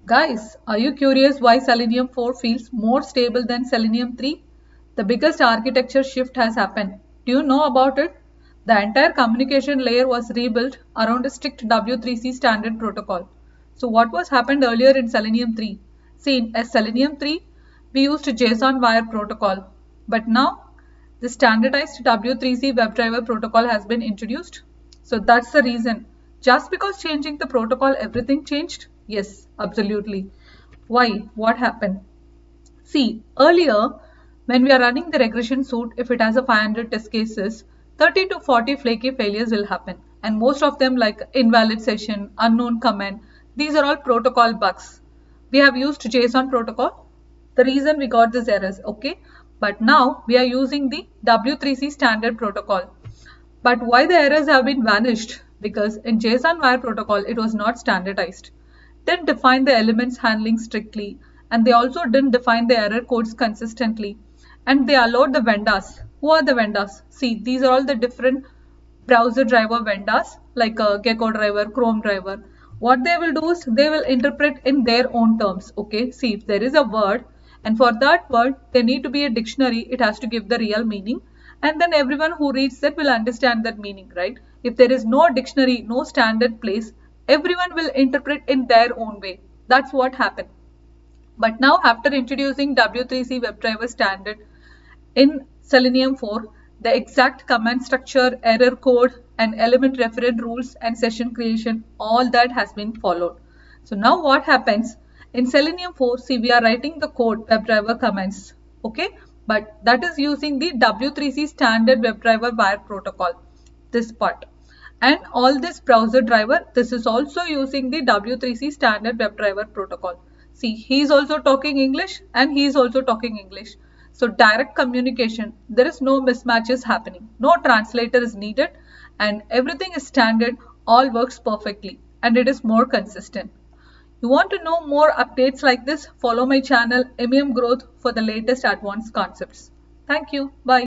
Guys, are you curious why Selenium 4 feels more stable than Selenium 3? The biggest architecture shift has happened. Do you know about it? The entire communication layer was rebuilt around a strict W3C standard protocol. So what was happened earlier in Selenium 3? See, in Selenium 3, we used JSON wire protocol. But now, the standardized W3C WebDriver protocol has been introduced. So that's the reason. Just because changing the protocol, everything changed? Yes, absolutely. Why? What happened? See, earlier, when we are running the regression suite, if it has a 500 test cases, 30 to 40 flaky failures will happen. And most of them like invalid session, unknown comment, these are all protocol bugs. We have used JSON protocol. The reason we got these errors, okay? But now we are using the W3C standard protocol. But why the errors have been vanished? Because in JSON wire protocol, it was not standardized. Didn't define the elements handling strictly, and they also didn't define the error codes consistently. And they allowed the vendors. Who are the vendors? See, these are all the different browser driver vendors like Gecko driver, Chrome driver. What they will do is they will interpret in their own terms. Okay, see, if there is a word, and for that word, there need to be a dictionary, it has to give the real meaning, and then everyone who reads that will understand that meaning, right? If there is no dictionary, no standard place, everyone will interpret in their own way. That's what happened. But now after introducing W3C WebDriver standard in Selenium 4, the exact command structure, error code, and element referent rules and session creation, all that has been followed. So now what happens in Selenium 4, see, we are writing the code WebDriver commands, okay? But that is using the W3C standard WebDriver wire protocol, this part. And all this browser driver, this is also using the W3C standard WebDriver protocol. See, he is also talking English and he is also talking English. So direct communication, there is no mismatches happening. No translator is needed and everything is standard, all works perfectly and it is more consistent. You want to know more updates like this? Follow my channel MEM Growth for the latest advanced concepts. Thank you. Bye.